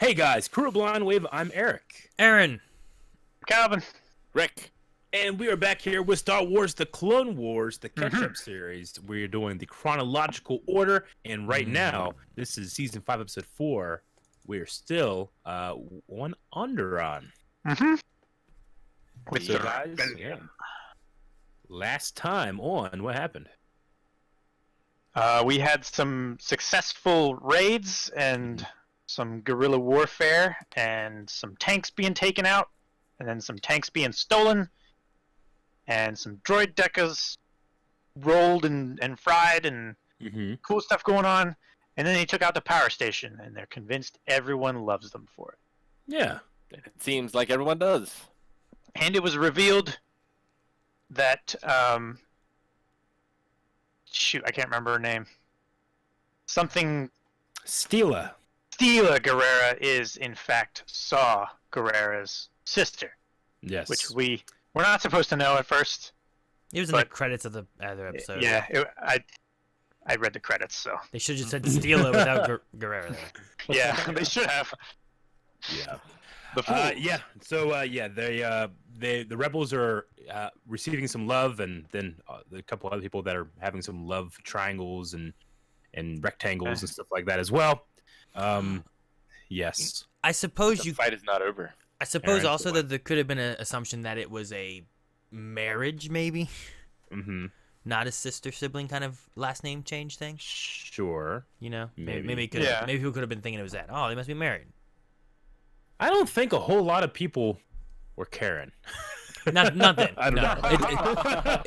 Hey guys, Crew of Blind Wave, I'm Eric. Aaron. Calvin. Rick. And we are back here with Star Wars The Clone Wars, the catch-up series. We're doing the chronological order, and right now, this is Season 5, Episode 4. We're still one under on. With So guys, last time on, what happened? we had some successful raids and some guerrilla warfare and some tanks being taken out and then some tanks being stolen and some droid decas rolled and fried and cool stuff going on. And then they took out the power station and they're convinced everyone loves them for it. Yeah. It seems like everyone does. And it was revealed that, shoot, I can't remember her name. Something Stila. Stila Guerrera is, in fact, Saw Guerrera's sister. Yes. Which we're not supposed to know at first. It was in the credits of the other episode. Yeah, I read the credits, so. They should have just said Steela without Guerrero there. Yeah, they should have. Yeah. The fool. Yeah. So the rebels are receiving some love, and then a couple other people that are having some love triangles and rectangles and stuff like that as well. Yes. I suppose The fight is not over. I suppose Aaron, also that there could have been an assumption that it was a marriage, maybe. Not a sister sibling kind of last name change thing. Sure. You know, Maybe. maybe people could have been thinking it was that. Oh, they must be married. I don't think a whole lot of people were caring. Not then. I don't know.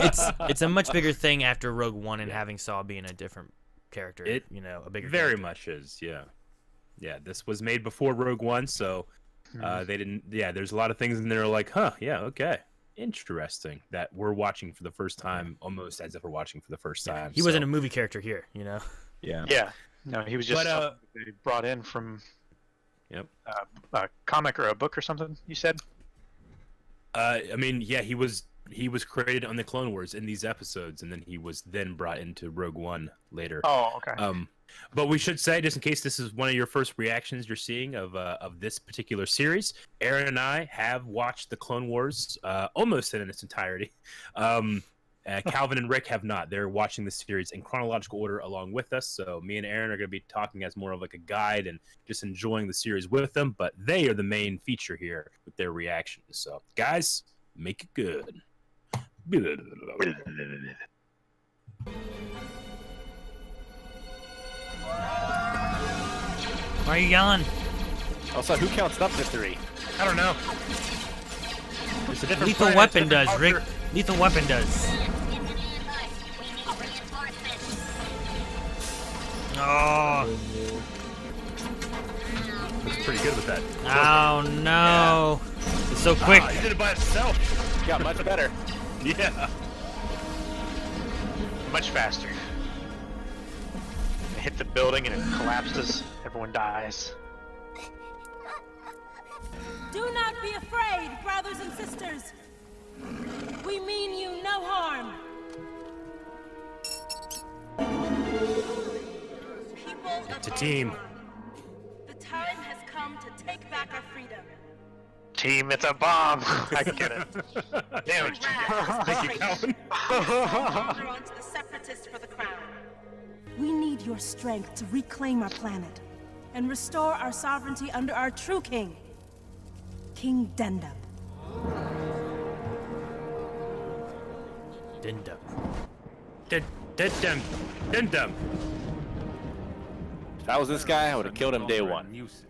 It's a much bigger thing after Rogue One and having Saw being a different character. It a bigger very character. much is. Yeah. Yeah. This was made before Rogue One, so they didn't. Yeah. There's a lot of things in there like, huh? Yeah. Okay. Interesting that we're watching for the first time, almost as if we're watching for the first time. He wasn't a movie character here, you know. Yeah. Yeah. No, he was just But, they brought in from Yep. a comic or a book or something, you said? I mean, yeah, he was created on the Clone Wars in these episodes, and then he was then brought into Rogue One later. Oh, okay. But we should say, just in case this is one of your first reactions you're seeing of this particular series, Aaron and I have watched the Clone Wars almost in its entirety. Calvin and Rick have not. They're watching the series in chronological order along with us. So me and Aaron are going to be talking as more of like a guide and just enjoying the series with them. But they are the main feature here with their reactions. So guys, make it good. Why are you yelling? Also, who counts up to 3? I don't know. It's a different Lethal planet, Weapon different does, Rick. culture. Lethal Weapon does. Oh. Looks pretty good with that. Oh no. It's so quick. He did it by himself. Got much better. Yeah. Much faster. They hit the building and it collapses. Everyone dies. Do not be afraid, brothers and sisters. We mean you no harm. People It's a of team. the time has come to take back our freedom. Team, it's a bomb. I get it. Damn it. Thank you, Calvin. Hold on to the separatists for the crown. We need your strength to reclaim our planet and restore our sovereignty under our true king, King Dendab. Dindum. Dendam. If I was this guy, I would have killed him day 1. Nuisance.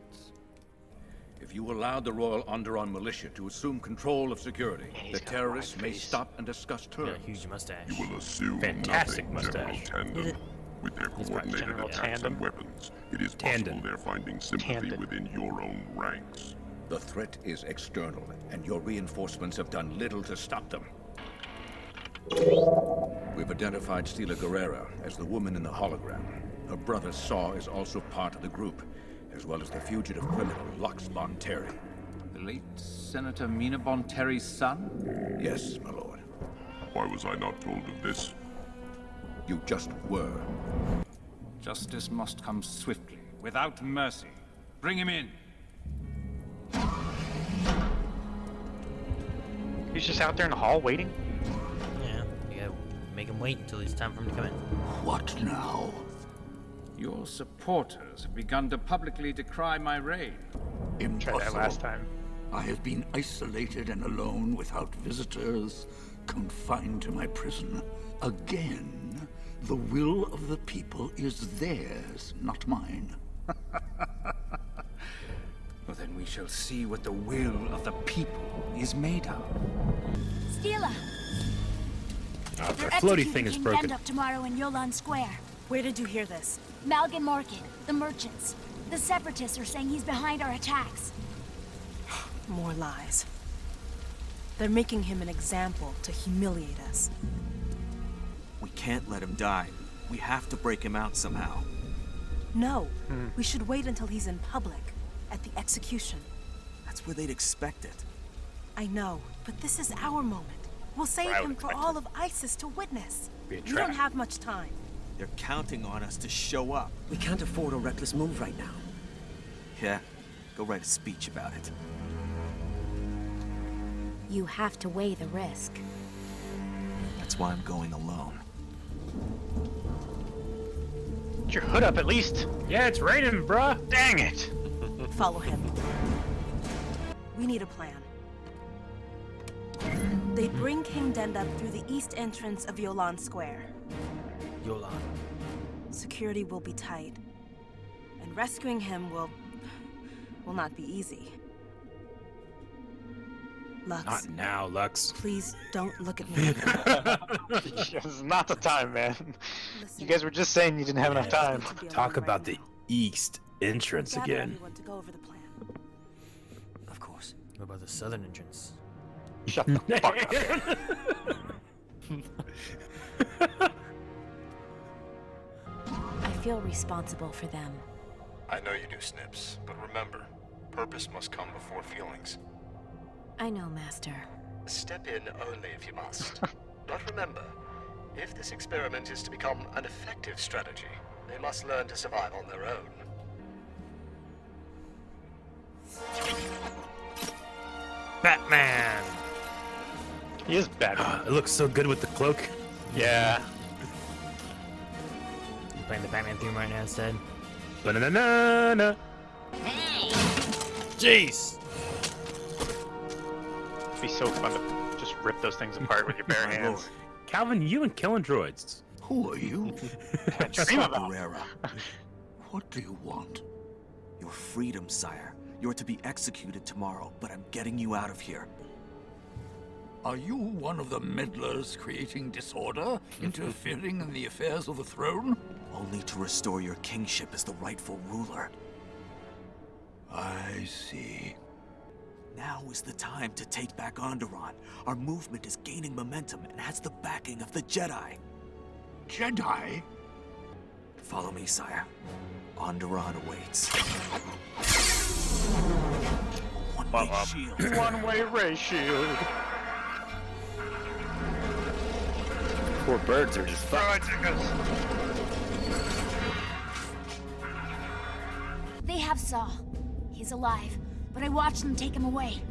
If you allowed the Royal Onderon militia to assume control of security, He's the got a terrorists wide may face. stop and discuss Got terms. a huge mustache. You will assume Fantastic nothing, General mustache. Tandem. Is it? With their probably coordinated General attacks Tandem. and weapons, it is Tandem. possible they're finding sympathy Tandem. within your own ranks. The threat is external, and your reinforcements have done little to stop them. We've identified Stila Guerrera as the woman in the hologram. Her brother Saw is also part of the group, as well as the fugitive criminal Lux Bonteri. The late Senator Mina Bonteri's son? Yes, my lord. Why was I not told of this? You just were. Justice must come swiftly, without mercy. Bring him in. He's just out there in the hall waiting. Yeah, you gotta make him wait until it's time for him to come in. What now? Your supporters have begun to publicly decry my reign. Tried that last time. I have been isolated and alone without visitors, confined to my prison. Again, the will of the people is theirs, not mine. Well, then we shall see what the will of the people is made of. Stila, The they're floaty executing thing is King broken. Dendop tomorrow in Yolan Square. Where did you hear this? Malgan Market, the merchants. The Separatists are saying he's behind our attacks. More lies. They're making him an example to humiliate us. We can't let him die. We have to break him out somehow. No, we should wait until he's in public, at the execution. That's where they'd expect it. I know, but this is our moment. We'll save I would him for expect all of ISIS to witness. Be a We don't trap. have much time. They're counting on us to show up. We can't afford a reckless move right now. Yeah, go write a speech about it. You have to weigh the risk. That's why I'm going alone. Get your hood up at least. Yeah, it's raining, bruh. Dang it. Follow him. We need a plan. They bring King Dendop through the east entrance of Yolan Square. Yolan. Security will be tight. And rescuing him will not be easy. Lux, Not now, Lux. please don't look at me. It's not the time, man. Listen, You guys were just saying you didn't have enough time. to be Talk alone about right the now. east entrance Gather again. everyone to go over the plan. Of course. What about the southern entrance? Shut the fuck up. I feel responsible for them. I know you do, Snips, but remember, purpose must come before feelings. I know, Master. Step in only if you must. But remember, if this experiment is to become an effective strategy, they must learn to survive on their own. Batman! He is Batman. It looks so good with the cloak. Yeah. You playing the Batman theme right now instead? Ba-na-na-na-na. Jeez! It'd be so fun to just rip those things apart with your bare My hands. lord, Calvin, you and killing droids. who are you? Dream about it. Guerrera, What do you want? your freedom, sire. You're to be executed tomorrow, but I'm getting you out of here. Are you one of the meddlers creating disorder, interfering in the affairs of the throne? Only to restore your kingship as the rightful ruler. I see. Now is the time to take back Onderon. Our movement is gaining momentum and has the backing of the Jedi. Jedi? Follow me, sire. Onderon awaits. One-way shield. One-way ray shield. Poor birds are just fucked. They have Saw. He's alive, but I watched them take him away.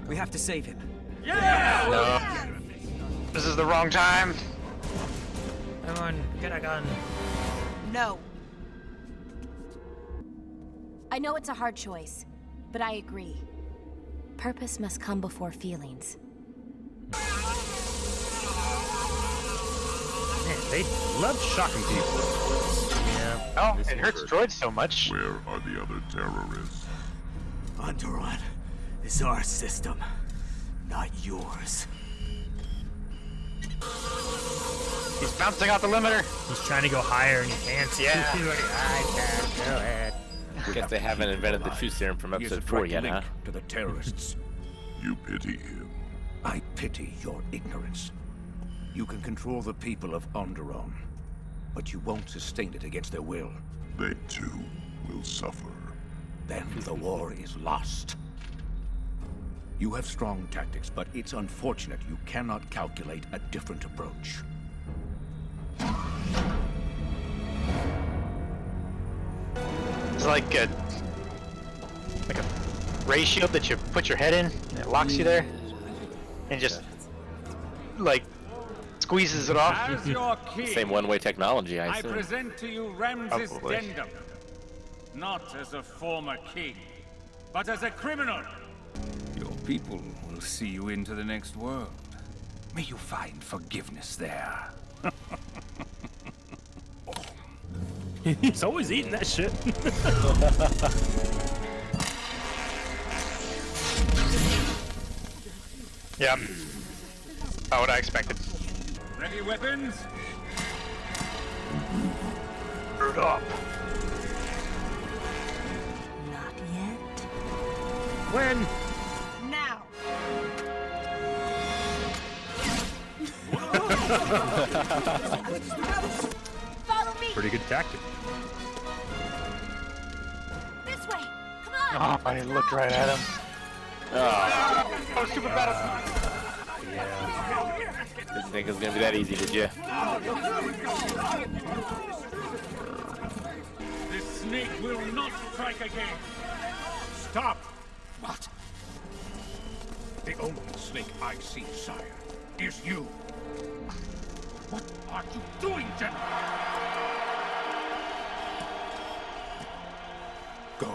We have to save him. No. This is the wrong time. Everyone, get a gun. No. I know it's a hard choice, but I agree. Purpose must come before feelings. Man, they love shocking people. Yeah. Oh, This it is hurts worse. droids so much. Where are the other terrorists? Onderon is our system, not yours. He's bouncing out the limiter. He's trying to go higher and he can't. Yeah. He's like, I can't do it. Guess they haven't invented the truth serum from He is a episode 4 direct yet, link huh? to the terrorists. You pity him. I pity your ignorance. You can control the people of Onderon, but you won't sustain it against their will. They too will suffer. Then the war is lost. You have strong tactics, but it's unfortunate you cannot calculate a different approach. It's like a ray shield that you put your head in, and it locks you there, and just like squeezes it off. As your king, Same one-way technology, I I assume. present to you Ramses Probably. Dendam, not as a former king, but as a criminal. Your people will see you into the next world. May you find forgiveness there. He's always eating that shit. Yeah. About what I expected. Ready weapons? Bird up. Not yet. When? Now. Follow me! Pretty good tactic. This way! Come on! Oh, I looked right at him. Oh, super bad. Didn't think it was gonna be that easy, did you? This snake will not strike again. Stop! What? The only snake I see, sire, is you. What are you doing, General? Go.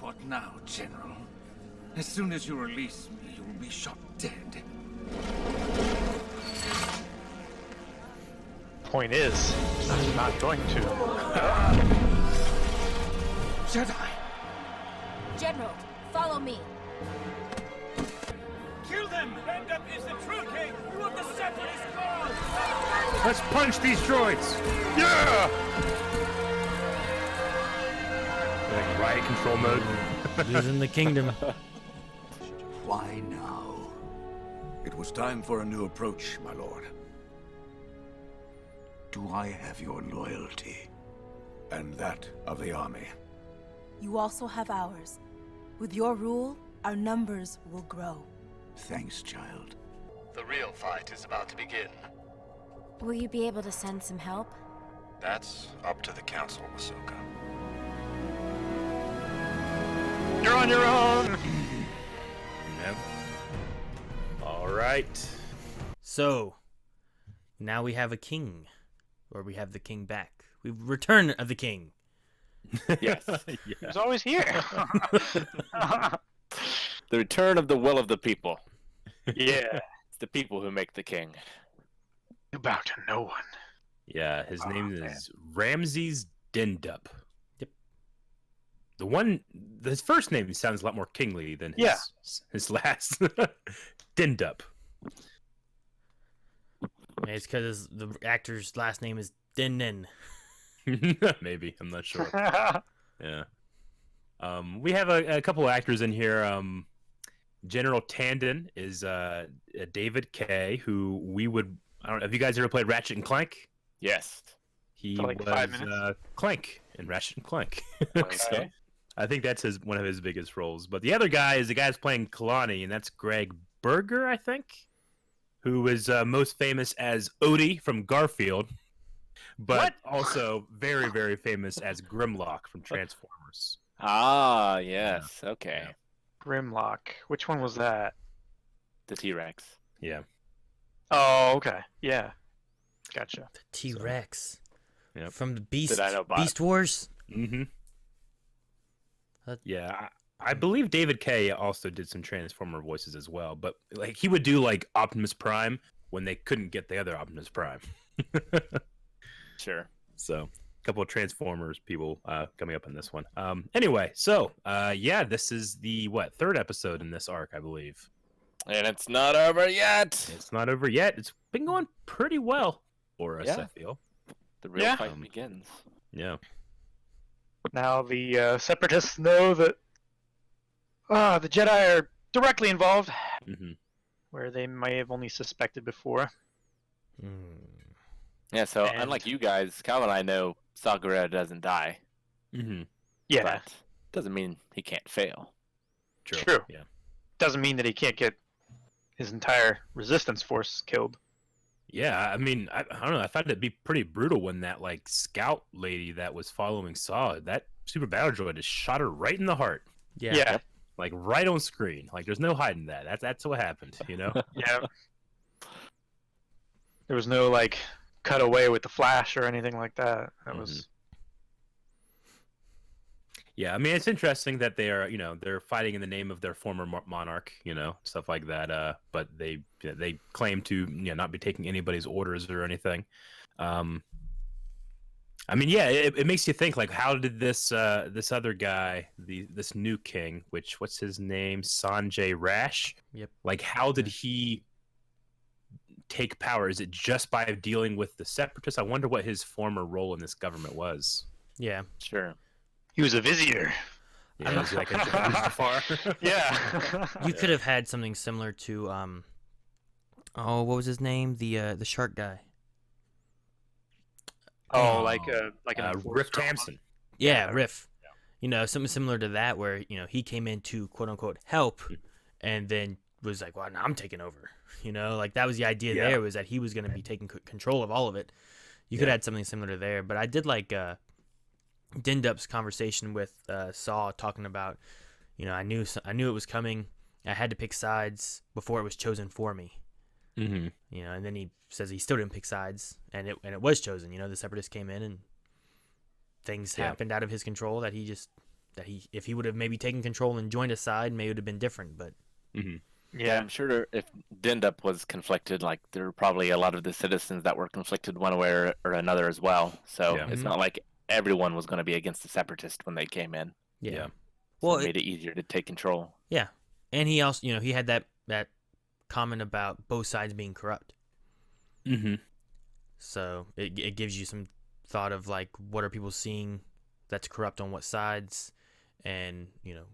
What now, General? As soon as you release me, you will be shot dead. Point is, I'm not going to. Jedi! General, follow me. Kill them! Dendam is the true king! You are the separatist cause! Let's punch these droids. Yeah! Like riot control mode. Losing the kingdom. Why now? It was time for a new approach, my lord. Do I have your loyalty? And that of the army. You also have ours. With your rule, our numbers will grow. Thanks, child. The real fight is about to begin. Will you be able to send some help? That's up to the council, Ahsoka. You're on your own! Yep. All right. So, now we have a king. Or we have the king back. We've return of the king. Yes. He was always here. The return of the will of the people. Yeah. It's the people who make the king. You bow to no one. Yeah, his name man. is Ramses Dendam. Yep. His first name sounds a lot more kingly than his last. Dendam. It's because the actor's last name is Din. Maybe, I'm not sure. Yeah. We have a couple of actors in here. General Tandon is David Kay, who I don't know, have you guys ever played Ratchet and Clank? Yes. He For like was 5 minutes. Clank in Ratchet and Clank. Okay. So, I think that's one of his biggest roles. But the other guy is the guy who's playing Kalani, and that's Greg Berger, I think, who is most famous as Odie from Garfield, but also very, very famous as Grimlock from Transformers. Ah, yes. Okay. Yeah. Grimlock. Which one was that? The T-Rex. Yeah. Oh, okay. Yeah. Gotcha. The T-Rex. Yep. From the Beast Dinobot. Beast Wars. Mm-hmm. Yeah, I believe David Kay also did some Transformer voices as well, but like he would do like Optimus Prime when they couldn't get the other Optimus Prime. Sure. So, a couple of Transformers people coming up in this one. Anyway, so yeah, this is the third episode in this arc, I believe. And it's not over yet. It's not over yet. It's been going pretty well for us, I feel. The real fight begins. Yeah. Now the Separatists know that the Jedi are directly involved, where they may have only suspected before. Yeah, so unlike you guys, Calvin and I know Sakurai doesn't die. Yeah. But doesn't mean he can't fail. True. Yeah. Doesn't mean that he can't get his entire resistance force killed. Yeah, I mean, I don't know. I thought it'd be pretty brutal when that like scout lady that was following Saw, that super battle droid just shot her right in the heart. Yeah. Like right on screen. Like there's no hiding that. That's what happened, you know? Yeah. There was no like cut away with the flash or anything like that. That was. Yeah, I mean it's interesting that they are, they're fighting in the name of their former monarch, stuff like that. But they claim to, not be taking anybody's orders or anything. I mean, yeah, it makes you think like, how did this other guy, this new king, what's his name, Sanjay Rash? Yep. Like, how did he take power? Is it just by dealing with the separatists? I wonder what his former role in this government was. Yeah. Sure. He was a vizier. Yeah, was he like far? Yeah. You could have had something similar to what was his name? The shark guy. Like an Riff Tamson. Yeah, Riff. Something similar to that, where he came in to quote unquote help, and then was like, "Well, now I'm taking over." Like that was the idea. There was that he was going to be taking control of all of it. You could have had something similar there, but I did like Dindup's conversation with Saw talking about, I knew it was coming. I had to pick sides before it was chosen for me. Mm-hmm. And then he says he still didn't pick sides, and it was chosen. The Separatists came in, and things happened out of his control that if he would have maybe taken control and joined a side, maybe it would have been different. But yeah, I'm sure if Dindup was conflicted, like there were probably a lot of the citizens that were conflicted one way or another as well. So it's not like everyone was going to be against the Separatists when they came in. Yeah. So Well, it made it easier to take control. Yeah, and he also, he had that comment about both sides being corrupt. Mm-hmm. So it gives you some thought of like, what are people seeing that's corrupt on what sides, and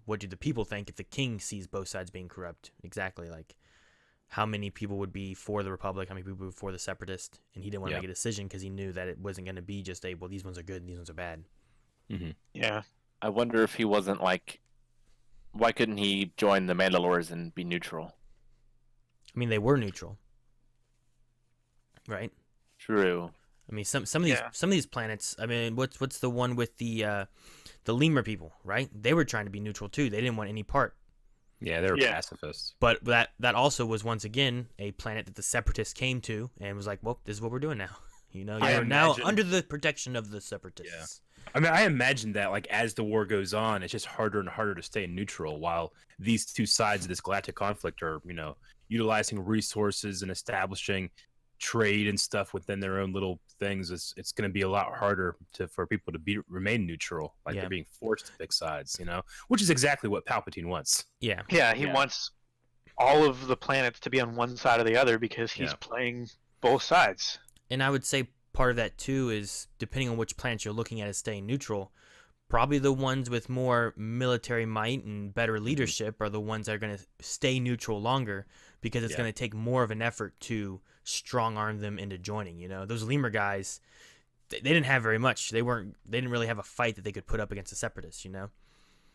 what do the people think if the king sees both sides being corrupt? Exactly, like how many people would be for the Republic, how many people would be for the Separatist, and he didn't want to make a decision because he knew that it wasn't going to be just well, these ones are good and these ones are bad. Mm-hmm. Yeah. I wonder if he wasn't like, why couldn't he join the Mandalores and be neutral? I mean, they were neutral, right? True. I mean, some of these planets. I mean, what's the one with the lemur people, right? They were trying to be neutral too. They didn't want any part. Yeah, they were pacifists. But that also was once again a planet that the Separatists came to and was like, well, this is what we're doing now. You're now under the protection of the Separatists. Yeah. I mean, I imagine that like as the war goes on, it's just harder and harder to stay neutral while these two sides of this galactic conflict are, utilizing resources and establishing trade and stuff within their own little things. It's going to be a lot harder for people to remain neutral, like they're being forced to pick sides, which is exactly what Palpatine wants. Yeah. Yeah, he wants all of the planets to be on one side or the other because he's playing both sides. And I would say part of that too is, depending on which planets you're looking at as staying neutral, probably the ones with more military might and better leadership are the ones that are going to stay neutral longer, because it's going to take more of an effort to strong arm them into joining. Those lemur guys, they didn't have very much. They didn't really have a fight that they could put up against the Separatists.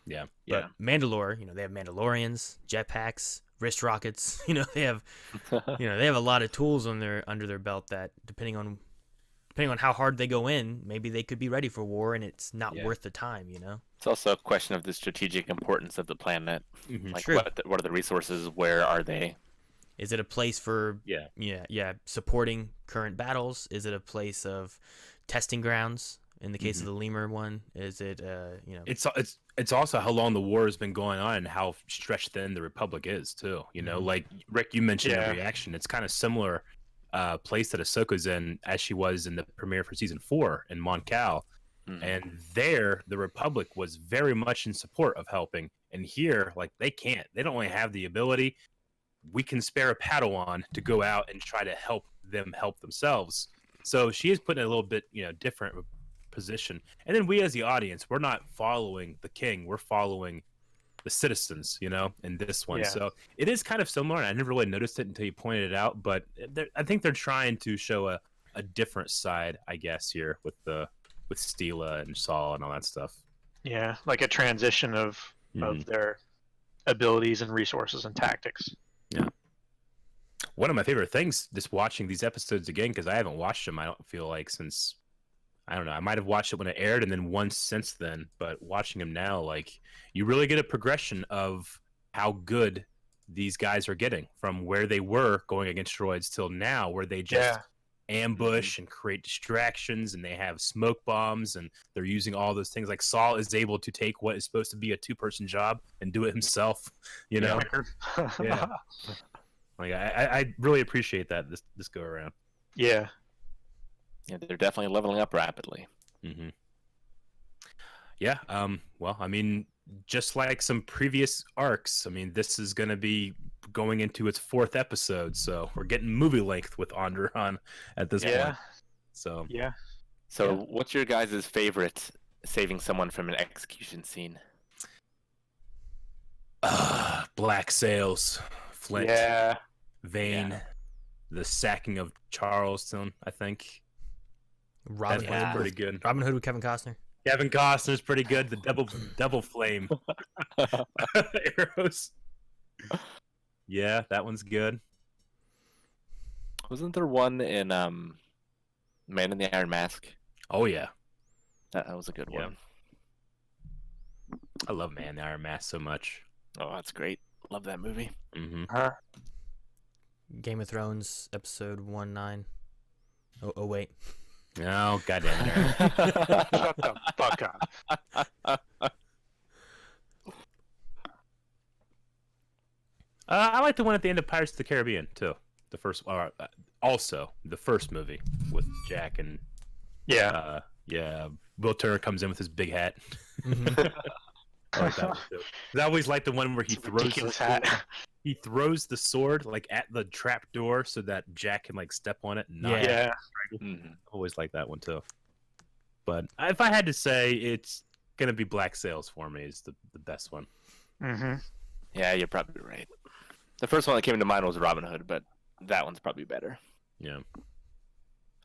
Yeah. But Mandalore, they have Mandalorians, jetpacks, wrist rockets. They have they have a lot of tools under their belt that, depending on how hard they go in, maybe they could be ready for war, and it's not worth the time. It's also a question of the strategic importance of the planet. Mm-hmm. Like, True. what are the resources? Where are they? Is it a place for supporting current battles? Is it a place of testing grounds? In the case of the lemur one, is it It's also how long the war has been going on and how stretched thin the Republic is too. Like Rick, you mentioned the reaction. It's kind of similar place that Ahsoka's in as she was in the premiere for season 4 in Mon Cal. And there the Republic was very much in support of helping, and here like they don't really have the ability. We can spare a Padawan to go out and try to help them help themselves. So she is put in a little bit different position, and then we as the audience, we're not following the king, we're following the citizens, in this one. So it is kind of similar, and I never really noticed it until you pointed it out, but I think they're trying to show a different side, I guess, here with Steela and Saul and all that stuff. Yeah, like a transition of their abilities and resources and tactics. Yeah. one of my favorite things just watching these episodes again, because I haven't watched them, I don't feel like, since, I don't know, I might have watched it when it aired and then once since then, but watching them now, like, you really get a progression of how good these guys are getting from where they were going against droids till now, where they just ambush and create distractions, and they have smoke bombs, and they're using all those things. Like, Saul is able to take what is supposed to be a 2-person job and do it himself, you know? Yeah. Like, I really appreciate that this go around. Yeah. Yeah, they're definitely leveling up rapidly. Mm-hmm. Yeah. Well, I mean, just like some previous arcs, I mean, this is going to be going into its 4th episode, so we're getting movie length with Onderon at this point. So So, what's your guys' favorite saving someone from an execution scene? Black Sails, Flint, Vane, the sacking of Charleston, I think. Robin That's Hood, pretty good. Robin Hood with Kevin Costner. Kevin Costner's pretty good. The double flame arrows. Yeah, that one's good. Wasn't there one in Man in the Iron Mask? Oh yeah, that was a good one. I love Man in the Iron Mask so much. Oh, that's great. Love that movie. Mm-hmm. Game of Thrones episode 1-9. Oh wait. No, goddamn it. Shut the fuck up. I like the one at the end of Pirates of the Caribbean too. The first, also the first movie with Jack and Will Turner comes in with his big hat. Mm-hmm. I like that one too. I always like the one where he throws ridiculous hat. He throws the sword like at the trap door so that Jack can like step on it. And not Mm-hmm. Always like that one too. But if I had to say, it's gonna be Black Sails for me. Is the best one. Mm-hmm. Yeah, you're probably right. The first one that came to mind was Robin Hood, but that one's probably better. Yeah.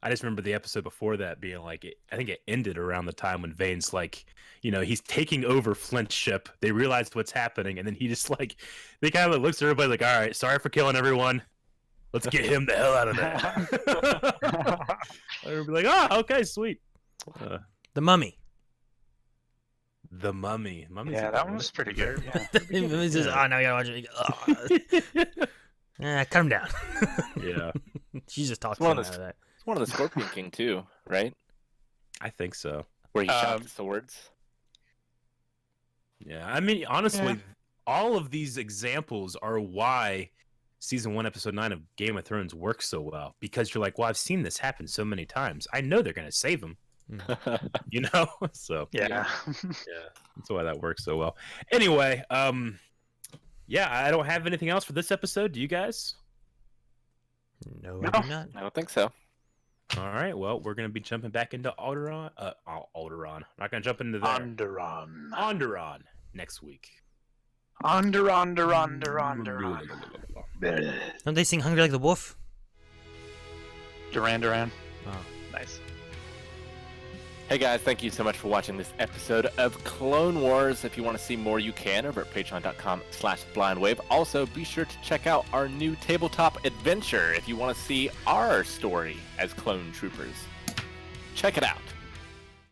I just remember the episode before that being like, I think it ended around the time when Vane's like, you know, he's taking over Flint's ship. They realize what's happening, and then he just like, they kind of looks at everybody like, all right, sorry for killing everyone. Let's get him the hell out of there. I'd be like, oh, okay, sweet. The Mummy. The Mummy. Yeah, that one was pretty good. Yeah. It's just, oh, now I gotta watch it. Cut him down. Yeah. She's just talking out of that. It's one of the Scorpion King too, right? I think so. Where he shot the swords. Yeah, I mean, honestly, all of these examples are why season 1, episode 9 of Game of Thrones works so well, because you're like, well, I've seen this happen so many times. I know they're gonna save him. You know, so yeah, that's why that works so well. Anyway, yeah, I don't have anything else for this episode. Do you guys? No, I do not. I don't think so. All right, well, we're gonna be jumping back into Alderaan. Alderaan. Not gonna jump into there. Onderon next week. Onderon. Don't they sing "Hungry Like the Wolf"? Duran Duran. Oh, nice. Hey guys, thank you so much for watching this episode of Clone Wars. If you want to see more, you can over at patreon.com/blindwave. Also, be sure to check out our new tabletop adventure if you want to see our story as clone troopers. Check it out.